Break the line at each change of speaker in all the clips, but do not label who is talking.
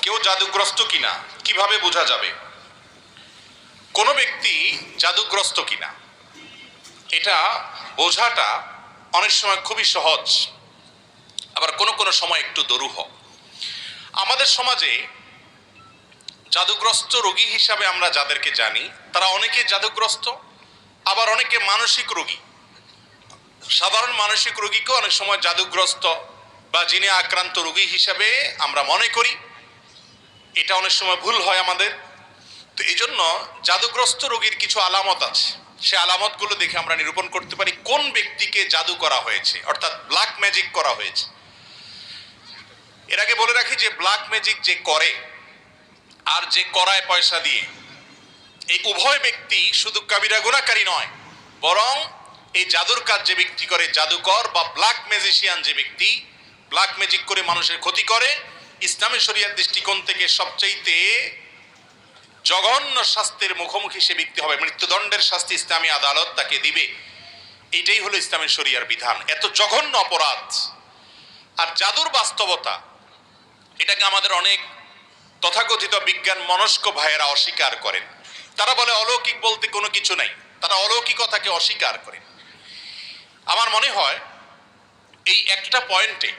কেউ জাদুগ্রস্ত কিনা কিভাবে বোঝা যাবে? কোনো ব্যক্তি জাদুগ্রস্ত কিনা এটা বোঝাটা অনেক সময় খুবই সহজ, আবার কোনো কোনো সময় একটু দুরূহ। আমাদের সমাজে জাদুগ্রস্ত রোগী হিসাবে আমরা যাদেরকে জানি তারা অনেকে জাদুগ্রস্ত, আবার অনেকে মানসিক রোগী। সাধারণ মানসিক রোগীকেও অনেক সময় জাদুগ্রস্ত বা জিনে আক্রান্ত রোগী হিসাবে আমরা মনে করি। এটা অনেক সময় ভুল হয় আমাদের। তো এই জন্য জাদুগ্রস্ত রোগীর কিছু আলামত আছে, সে আলামতগুলো দেখে আমরা নিরূপণ করতে পারি কোন ব্যক্তিকে জাদু করা হয়েছে, অর্থাৎ ব্ল্যাক ম্যাজিক করা হয়েছে। এর আগে বলে রাখি যে ব্ল্যাক ম্যাজিক যে করে আর যে করায় পয়সা দিয়ে, এই উভয় ব্যক্তি শুধু কাবিরা গুনাহকারী নয়, বরং এই জাদুর কাজ যে ব্যক্তি করে, জাদুকর বা ব্ল্যাক ম্যাজিশিয়ান যে ব্যক্তি ব্ল্যাক ম্যাজিক করে মানুষের ক্ষতি করে, ইসলামী শরিয়ার দৃষ্টিকোণ থেকে সবচাইতে জঘন্য শাস্তির মুখোমুখি সে ব্যক্তি হবে। মৃত্যুদণ্ডের শাস্তি ইসলামী আদালত তাকে দিবে। এইটাই হলো ইসলামী শরিয়ার বিধান। এত জঘন্য অপরাধ। আর জাদুর বাস্তবতা এটাকে আমাদের অনেক তথাকথিত বিজ্ঞান মনস্ক ভাইয়েরা অস্বীকার করেন। তারা বলে অলৌকিক বলতে কোনো কিছু নাই, তারা অলৌকিকতাকে অস্বীকার করেন। আমার মনে হয় এই একটা পয়েন্টে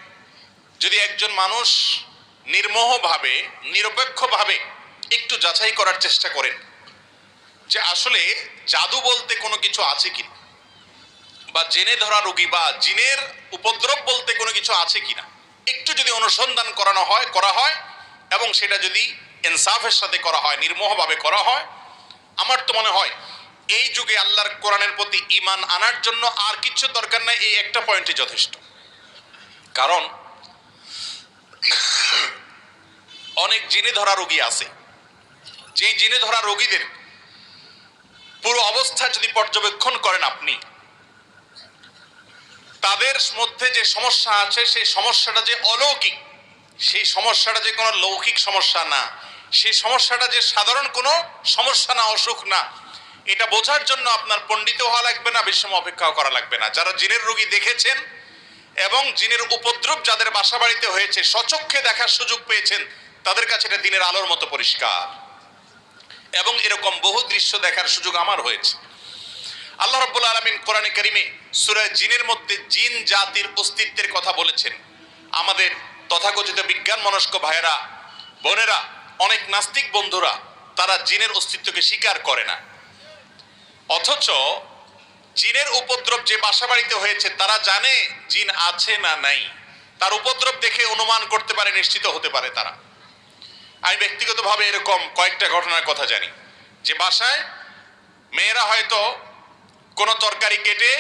যদি একজন মানুষ নির্মোহভাবে নিরপেক্ষভাবে একটু যাচাই করার চেষ্টা করেন যে আসলে জাদু বলতে কোনো কিছু আছে কিনা, বা জেনে ধরা রোগী বা জিনের উপদ্রব বলতে কোনো কিছু আছে কিনা, একটু যদি অনুসন্ধান করা হয় এবং সেটা যদি ইনসাফের সাথে করা হয়, নির্মোহভাবে করা হয়, আমার তো মনে হয় এই যুগে আল্লাহর কোরআনের প্রতি ঈমান আনার জন্য আর কিছু দরকার নাই, এই একটা পয়েন্টই যথেষ্ট। কারণ অনেক জিনে ধরা রোগী আছে, যে জিনে ধরা রোগীদের পুরো অবস্থা যদি পর্যবেক্ষণ করেন আপনি, তাদের মধ্যে যে সমস্যা আছে সেই সমস্যাটা যে অলৌকিক, সেই সমস্যাটা যে কোনো লৌকিক সমস্যা না, সেই সমস্যাটা যে সাধারণ কোনো সমস্যা না, অসুখ না, এটা বোঝার জন্য আপনার পণ্ডিত হওয়া লাগবে না, বেশি সময় অপেক্ষাও করা লাগবে না। যারা জিনের রোগী দেখেছেন এবং জিনের উপদ্রব যাদের বাসা বাড়িতে হয়েছে, স্বচক্ষে দেখার সুযোগ পেয়েছেন, তাদের কাছে এটা দিনের আলোর মতো পরিষ্কার। এবং এরকম বহু দৃশ্য দেখার সুযোগ আমার হয়েছে। আল্লাহ রাব্বুল আলামিন কোরআনে কারিমে সূরা জিনের মধ্যে জিন জাতির অস্তিত্বের কথা বলেছেন। আমাদের তথাকথিত বিজ্ঞান মনস্ক ভাইয়েরা, বোনেরা, অনেক নাস্তিক বন্ধুরা তারা জিনের অস্তিত্বকে স্বীকার করে না, অথচ জিনের উপদ্রব যে বাসা বাড়িতে হয়েছে তারা জানে জিন আছে না নাই, তার উপদ্রব দেখে অনুমান করতে পারে, নিশ্চিত হতে পারে তারা। আমি ব্যক্তিগতভাবে এরকম কয়েকটা ঘটনার কথা জানি যে বাসায় মেয়েরা হয়তো কোনো তরকারি কেটে,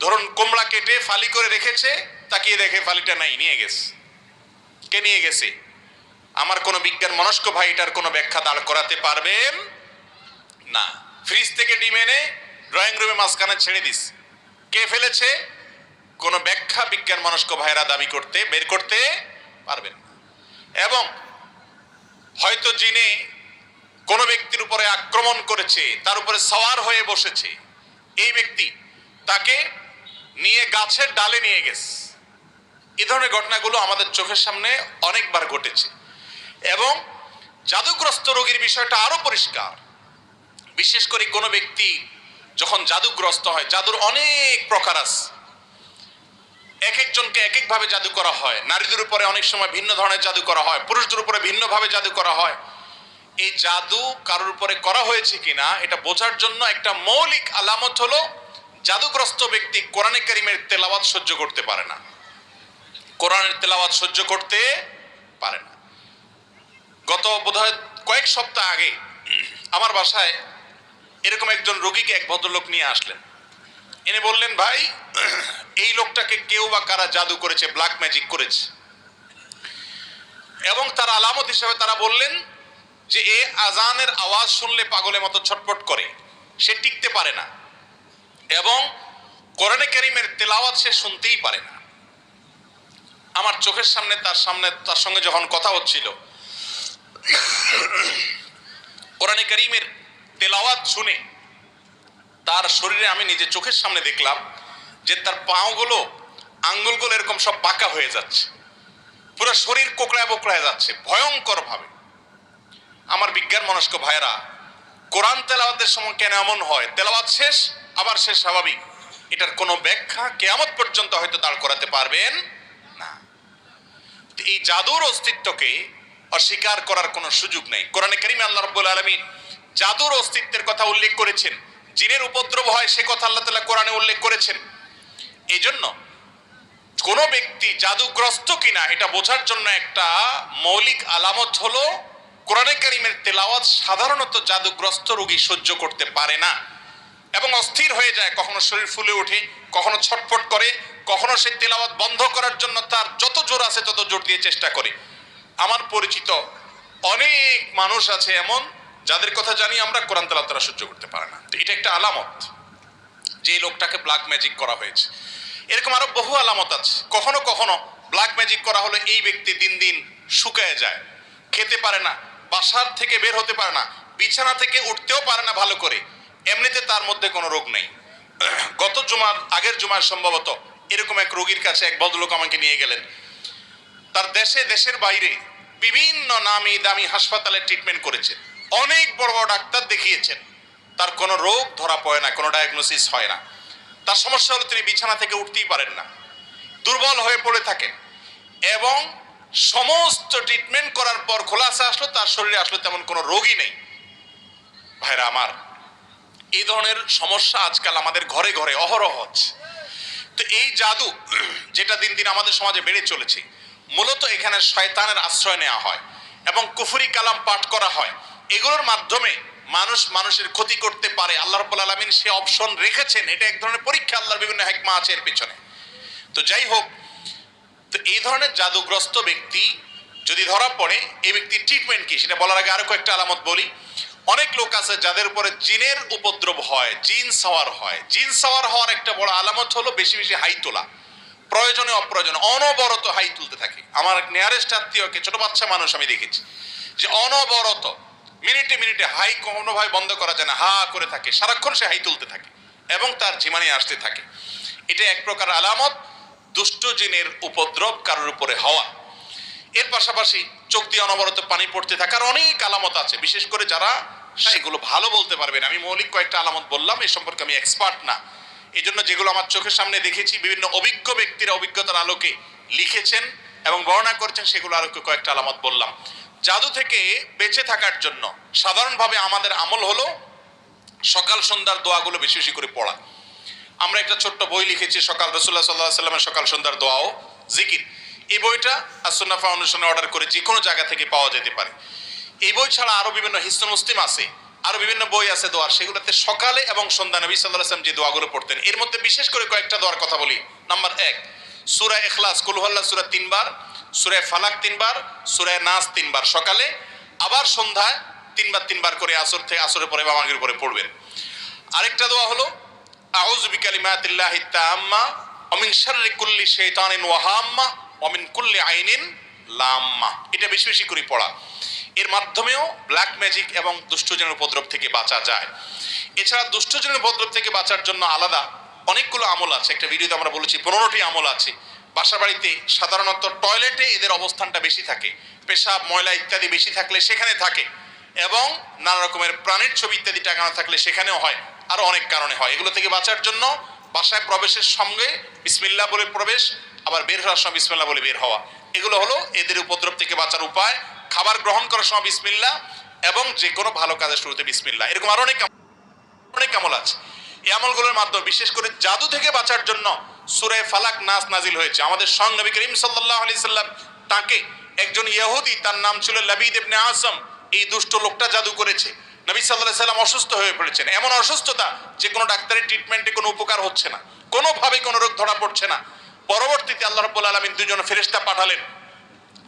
ধরুন কুমড়া কেটে ফালি করে রেখেছে, তাকিয়ে দেখে ফালিটা নাই, নিয়ে গেছে। কে নিয়ে গেছে? আমার কোনো বিজ্ঞান মনস্ক ভাই এটার কোনো ব্যাখ্যা দাঁড় করাতে পারবেন না। ফ্রিজ থেকে ডিম এনে ড্রয়িং রুমে মাঝখানে ছেড়ে দিস, কে ফেলেছে? কোনো ব্যাখ্যা বিজ্ঞান মনস্ক ভাইরা বের করতে পারবেন না। এবং হয়তো জিনে কোনো ব্যক্তির উপরে আক্রমণ করেছে, তার উপরে সওয়ার হয়ে বসেছে, এই ব্যক্তি তাকে নিয়ে গাছের ডালে নিয়ে গেছে। এই ধরনের ঘটনাগুলো আমাদের চোখের সামনে অনেকবার ঘটেছে। এবং জাদুগ্রস্ত রোগীর বিষয়টা আরো পরিষ্কার। বিশেষ করে কোনো ব্যক্তি যখন জাদুগ্রস্ত হয়, জাদুর অনেক প্রকার আছে, এক একজনকে এক একভাবে জাদু করা হয়। নারীদের উপরে অনেক সময় ভিন্ন ধরনের জাদু করা হয়, পুরুষদের উপরে ভিন্নভাবে জাদু করা হয়। এই জাদু কারোর উপরে করা হয়েছে কিনা এটা বোঝার জন্য একটা মৌলিক আলামত হলো জাদুগ্রস্ত ব্যক্তি কোরআনে কারিমের তেলাওয়াত সহ্য করতে পারে না, কোরআনের তেলাওয়াত সহ্য করতে পারে না। গত বোধহয় কয়েক সপ্তাহ আগে আমার বাসায় এরকম একজন রোগীকে এক ভদ্রলোক নিয়ে আসলেন, এনে বললেন, ভাই এই লোকটাকে কেউ বা কারা জাদু করেছে, ব্ল্যাক ম্যাজিক করেছে। এবং তার আলামত হিসেবে তারা বললেন যে এ আজানের আওয়াজ শুনলে পাগলের মতো ছটফট করে, সে টিকতে পারে না, এবং কোরআনে কারিমের তেলাওয়াত সে শুনতেই পারে না। আমার চোখের সামনে তার সঙ্গে যখন কথা হচ্ছিল, কোরআনে কারিমের তেলাওয়াত শুনে তার শরীরে আমি নিজে চোখের সামনে দেখলাম যে তার পাগুলো, আঙ্গুলগুলো এরকম সব বাঁকা হয়ে যাচ্ছে। পুরো শরীর কোকড়ায় বোকড়ায় যাচ্ছে ভয়ঙ্কর ভাবে। আমার বিজ্ঞান মনস্ক ভাইরা, কোরআন তেলাওয়াতের সময় কেন এমন হয়? তেলাওয়াত শেষ আবার সে স্বাভাবিক, এটার কোনো ব্যাখ্যা কিয়ামত পর্যন্ত হয়তো দাঁড় করাতে পারবেন না। এই জাদুর অস্তিত্বকে অস্বীকার করার কোনো সুযোগ নেই। কোরআনে কারীমে আল্লাহ রাব্বুল আলামিন জাদুর অস্তিত্বের কথা উল্লেখ করেছেন, জিনের উপদ্রব হয় সে কথা আল্লাহ তাআলা কোরআনে উল্লেখ করেছেন। এই জন্য কোনো ব্যক্তি জাদুগ্রস্ত কিনা এটা বোঝার জন্য একটা মৌলিক আলামত হলো কোরআনে কারীমের তেলাওয়াত সাধারণত জাদুগ্রস্ত রোগী সহ্য করতে পারে না এবং অস্থির হয়ে যায়, কখনো শরীর ফুলে ওঠে, কখনো ছটফট করে, কখনো সে তেলাওয়াত বন্ধ করার জন্য তার যত জোর আছে তত জোর দিয়ে চেষ্টা করে। আমার পরিচিত অনেক মানুষ আছে এমন যাদের কথা জানি আমরা, কোরআন তেলাওয়াত তারা সহ্য করতে পারে না। তো এটা একটা আলামত যে লোকটাকে ব্ল্যাক ম্যাজিক করা হয়েছে। এরকম আরো বহু আলামত আছে। কখনো কখনো ব্ল্যাক ম্যাজিক করা হলে এই ব্যক্তি দিন দিন শুকায় যায়, খেতে পারে না, বাসার থেকে বের হতে পারে না, বিছানা থেকে উঠতেও পারে না ভালো করে। এমনিতে তার মধ্যে কোনো রোগ নেই। গত জুমার আগের জুমার সম্ভবত এরকম এক রোগীর কাছে এক ভদ্রলোক আমাকে নিয়ে গেলেন। তার দেশে দেশের বাইরে বিভিন্ন নামি দামি হাসপাতালে ট্রিটমেন্ট করেছে, অনেক বড় বড় ডাক্তার দেখিয়েছেন, তার কোনো রোগ ধরা পড়ে না, কোনো ডায়াগনোসিস হয় না। তার সমস্যা হলো তিনি বিছানা থেকে উঠতেই পারেন না, দুর্বল হয়ে পড়ে থাকেন এবং সমস্ত ট্রিটমেন্ট করার পর খোলাসা আসলো তার শরীরে আসলে তেমন কোনো রোগই নেই। ভাইরা আমার, এই ধরনের সমস্যা আজকাল আমাদের ঘরে ঘরে অহরহ হচ্ছে। তো এই জাদু যেটা দিন দিন আমাদের সমাজে বেড়ে চলেছে, মূলত এখানে শয়তানের আশ্রয় নেওয়া হয় এবং কুফরি কালাম পাঠ করা হয়। এগুলোর মাধ্যমে মানুষ মানুষের ক্ষতি করতে পারে। আল্লাহ রাব্বুল আলামিন সে অপশন রেখেছেন, এটা এক ধরনের পরীক্ষা, আল্লাহর বিভিন্ন হিকমা আছে এর পিছনে। তো যাই হোক, তো এই ধরনের জাদুগ্রস্ত ব্যক্তি যদি ধরা পড়ে, এই ব্যক্তির ট্রিটমেন্ট কি সেটা বলার আগে আরো কয়েকটা আলামত বলি। অনেক লোক আছে যাদের উপরে জিনের উপদ্রব হয়, জিন সাওয়ার হয়। জিন সাওয়ার হওয়ার একটা বড় আলামত হলো বেশি বেশি হাই তোলা, প্রয়োজনে অপ্রয়োজনে অনবরত হাই তুলতে থাকে। আমার নিয়ারেস্ট আত্মীয়কে, ছোট বাচ্চা মানুষ আমি দেখেছি যে অনবরত মিনিটে মিনিটে হাই কোনোভাবে বন্ধ করা যায় না, হা করে থাকে, সারাক্ষণ সে হাই তুলতে থাকে এবং তার ঝিমানি আসতে থাকে। এটা এক প্রকার আলামত দুষ্ট জিনের উপদ্রব কারোর উপরে হওয়া। এর পাশাপাশি চোখ দিয়ে অনবরত পানি পড়তে থাকার অনেক আলামত আছে, বিশেষ করে যারা সেগুলো ভালো বলতে পারবেন। আমি মৌলিক কয়েকটা আলামত বললাম, এই সম্পর্কে আমি এক্সপার্ট না, এই জন্য যেগুলো আমার চোখের সামনে দেখেছি বিভিন্ন অভিজ্ঞ ব্যক্তিরা অভিজ্ঞতার আলোকে লিখেছেন এবং বর্ণনা করেছেন, সেগুলো আরো কয়েকটা আলামত বললাম। জাদু থেকে বেঁচে থাকার জন্য সাধারণভাবে আমাদের আমল হলো সকাল সন্ধ্যার দোয়াগুলো বেশি বেশি করে পড়া। আমরা একটা ছোট্ট বই লিখেছি, সকাল রাসূলুল্লাহ সাল্লাল্লাহু আলাইহি ওয়াসাল্লামের সকাল সন্ধ্যার দোয়া ও জিকির। এই বইটা as-সুন্নাহ ফাউন্ডেশনে অর্ডার করে যে কোনো জায়গা থেকে পাওয়া যেতে পারে। এই বই ছাড়া আরো বিভিন্ন হিসনুল মুসলিম আছে, আরো বিভিন্ন বই আছে দোয়ার, সেগুলোতে সকালে এবং সন্ধ্যা নবী সাল্লাল্লাহু আলাইহি ওয়াসাল্লাম যে দোয়াগুলো পড়তেন, এর মধ্যে বিশেষ করে কয়েকটা দোয়ার কথা বলি। নাম্বার 1, সূরা ইখলাস, কুল হুয়াল্লাহ সূরা 3 বার, সূরা ফালাক 3 বার, সূরা নাস 3 বার সকালে, আবার সন্ধ্যায় 3 বার 3 বার করে আসরের পরে বা মাগরিবের পরে পড়বেন। আরেকটা দোয়া হলো আউযু বিকালিমাতিল্লাহি তাম্মা ওয়া মিন শাররি কুল্লি শাইতানিন ওয়া হাম্মা ওয়া মিন কুল্লি আইনিন লাম্মা। এটা বেশি বেশি করে পড়া। এর মাধ্যমেও ব্ল্যাক ম্যাজিক এবং দুষ্টজনের উপদ্রব থেকে বাঁচা যায়। এছাড়া দুষ্টজনের উপদ্রব থেকে বাঁচার জন্য আলাদা অনেকগুলো আমল আছে। একটা ভিডিওতে আমরা বলেছি 15টি আমল আছে। বাসা বাড়িতে সাধারণত টয়লেটে এদের অবস্থানটা বেশি থাকে, পেশাব ময়লা ইত্যাদি বেশি থাকলে সেখানে থাকে, এবং নানা রকমের প্রাণীর ছবি ইত্যাদি টাঙানো থাকলে সেখানেও হয়, আরো অনেক কারণে হয়। এগুলো থেকে বাঁচার জন্য বাসায় প্রবেশের সঙ্গে বিসমিল্লাহ বলে প্রবেশ, আবার বের হওয়ার সময় বিসমিল্লাহ বলে বের হওয়া, এগুলো হলো এদের উপদ্রব থেকে বাঁচার উপায়। খাবার গ্রহণ করার সময় বিসমিল্লাহ এবং যে কোনো ভালো কাজের শুরুতে বিসমিল্লাহ। এরকম আরো অনেক আমল আছে। এই আমলগুলোর মাধ্যমে বিশেষ করে জাদু থেকে বাঁচার জন্য সূরা ফালাক নাস নাজিল হয়েছে। আমাদের সঙ্গ নবী করিম সাল্লাল্লাহু আলাইহি সাল্লাম তাকে একজন ইহুদি, তার নাম ছিল লাবিদ ইবনে আসম, এই দুষ্ট লোকটা জাদু করেছে। নবী সাল্লাল্লাহু আলাইহি সাল্লাম অসুস্থ হয়ে পড়েছেন, এমন অসুস্থতা যে কোনো ডাক্তারের ট্রিটমেন্টে কোনো উপকার হচ্ছে না, কোনোভাবে কোনো রোগ ধরা পড়ছে না। পরবর্তীতে আল্লাহ রাব্বুল আলামিন দুজন ফেরেশতা পাঠালেন।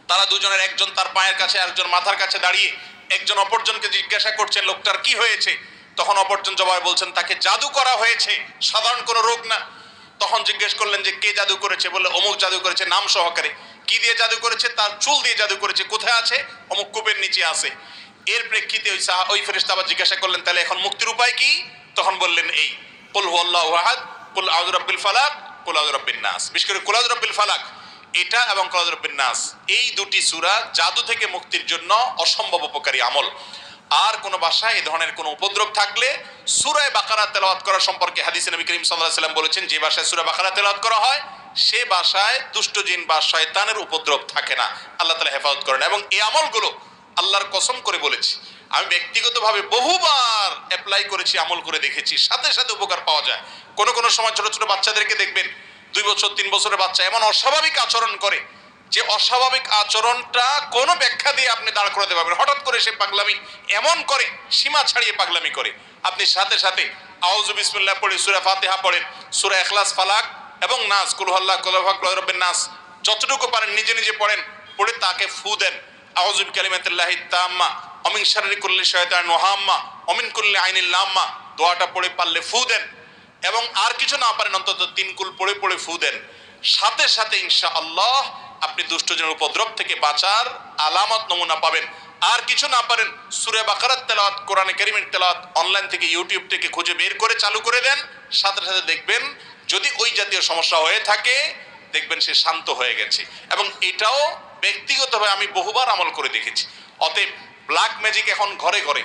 তারা দুজনের একজন তার পায়ের কাছে, আরেকজন মাথার কাছে দাঁড়িয়ে একজন অপরজনকে জিজ্ঞাসা করছেন লোকটার কি হয়েছে। তখন অপরজন জবাবে বলছেন তাকে জাদু করা হয়েছে, সাধারণ কোনো রোগ না। তখন জিজ্ঞেস করলেন যে কে জাদু করেছে, বললে অমুক জাদু করেছে নাম সহকারে। কি দিয়ে জাদু করেছে? তার চুল দিয়ে জাদু করেছে। কোথায় আছে? অমুক কূপের নিচে আছে। এর প্রেক্ষিতে ওই ফেরেশতা আবার জিজ্ঞাসা করলেন তাহলে এখন মুক্তির উপায় কি? তখন বললেন এই কুল হুয়াল্লাহু আহাদ, কুল আউযু বিরাব্বিল ফালাক, কুল আউযু বিরাব্বিন নাস। বিশেষ করে কুল আউযু বিরাব্বিল ফালাক এটা এবং কলরব্বিন নাস, এই দুটি সূরা জাদু থেকে মুক্তির জন্য অসম্ভব উপকারী আমল। আর কোন বাসায় এই ধরনের কোন উপদ্রব থাকলে সূরা বাকারা তেলাওয়াত করা সম্পর্কে হাদিসে নবী করিম সাল্লাল্লাহু আলাইহি ওয়াসাল্লাম বলেছেন, যে বাসায় সূরা বাকারা তেলাওয়াত করা হয় সে বাসায় দুষ্ট জিন বা শয়তানের উপদ্রব থাকে না। আল্লাহ তাআলা হেফাজত করেন। এবং এই আমলগুলো আল্লাহর কসম করে বলেছি, আমি ব্যক্তিগতভাবে বহুবার অ্যাপ্লাই করেছি, আমল করে দেখেছি, সাথে সাথে উপকার পাওয়া যায়। কোন সময় ছোট ছোট বাচ্চাদেরকে দেখবেন 2 বছর 3 বছরের বাচ্চা এমন অস্বাভাবিক আচরণ করে যে অস্বাভাবিক আচরণটা কোনো ব্যাখ্যা দিয়ে আপনি দাঁড় করাতে পারবেন। হঠাৎ করে সে পাগলামি এমন করে, সীমা ছাড়িয়ে পাগলামি করে, আপনি সাথে সাথে আউযু বিসমিল্লাহ পড়ে সূরা ফাতিহা পড়েন, সূরা ইখলাস, ফালাক এবং নাস, কুল হুয়াল্লাহু কুল আউযু বিরাব্বিন নাস, যতটুকু পারেন নিজে নিজে পড়েন, পড়ে তাকে ফু দেন। আউযু বিকালিমাতিল্লাহি তাম্মা অমিন শাররি কুল্লি শাইতানিন ওয়া হাম্মা অমিন কুল্লি আইনিল লাম্মা, দোয়াটা পড়ে পারলে ফু দেন। এবং আর কিছু না পারেন অন্তত 3 কুল পড়ে পড়ে ফু দেন। সাথে সাথে ইনশাআল্লাহ আপনি দুষ্টজনের উপদ্রব থেকে বাঁচার আলামত নমুনা পাবেন। আর কিছু না পারেন সূরা বাকারার তেলাওয়াত, কোরআনে কারীমের তেলাওয়াত অনলাইন থেকে ইউটিউব থেকে খুঁজে বের করে চালু করে দেন। সাথে সাথে দেখবেন যদি ওই জাতীয় সমস্যা হয়ে থাকে, দেখবেন সে শান্ত হয়ে গেছে। এবং এটাও ব্যক্তিগতভাবে আমি বহুবার আমল করে দেখেছি। অতএব ব্ল্যাক ম্যাজিক এখন ঘরে ঘরে,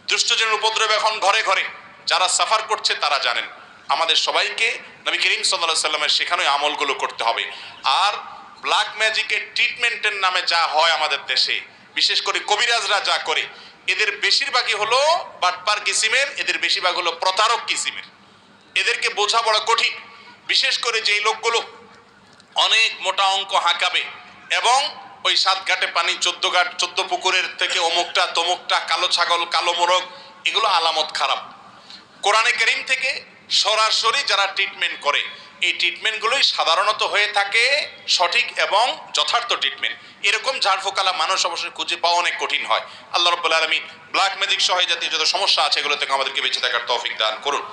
দুষ্টজনের উপদ্রব এখন ঘরে ঘরে, যারা সাফার করছে তারা জানেন। আমাদের সবাইকে নবী করিম সাল্লাল্লাহু আলাইহি ওয়াসাল্লামের শেখানো আমলগুলো করতে হবে। আর ব্ল্যাক ম্যাজিকের ট্রিটমেন্টের নামে যা হয় আমাদের দেশে, বিশেষ করে কবিরাজরা যা করে, এদের বেশিরভাগই হলো বাটপার কিসিমের, এদের বেশিরভাগ হলো প্রতারক কিসিমের। এদেরকে বোঝা বড় কঠিন। বিশেষ করে যেই লোকগুলো অনেক মোটা অঙ্ক হাঁকাবে এবং ওই 7 ঘাটে পানি 14 ঘাট 14 পুকুরের থেকে অমুকটা তমুকটা, কালো ছাগল, কালো মোরগ, এগুলো আলামত খারাপ। কোরআনে কারীম থেকে সরাসরি যারা ট্রিটমেন্ট করে, এই ট্রিটমেন্টগুলোই সাধারণত হয়ে থাকে সঠিক এবং যথার্থ ট্রিটমেন্ট। এরকম ঝাড়ফুঁকালা মানুষ অবশ্যই খুঁজে পাওয়া অনেক কঠিন হয়। আল্লাহ রাব্বুল আলামিন ব্ল্যাক ম্যাজিক সহ জাতীয় যত সমস্যা আছে এগুলো থেকে আমাদেরকে বেঁচে থাকার তৌফিক দান করুন।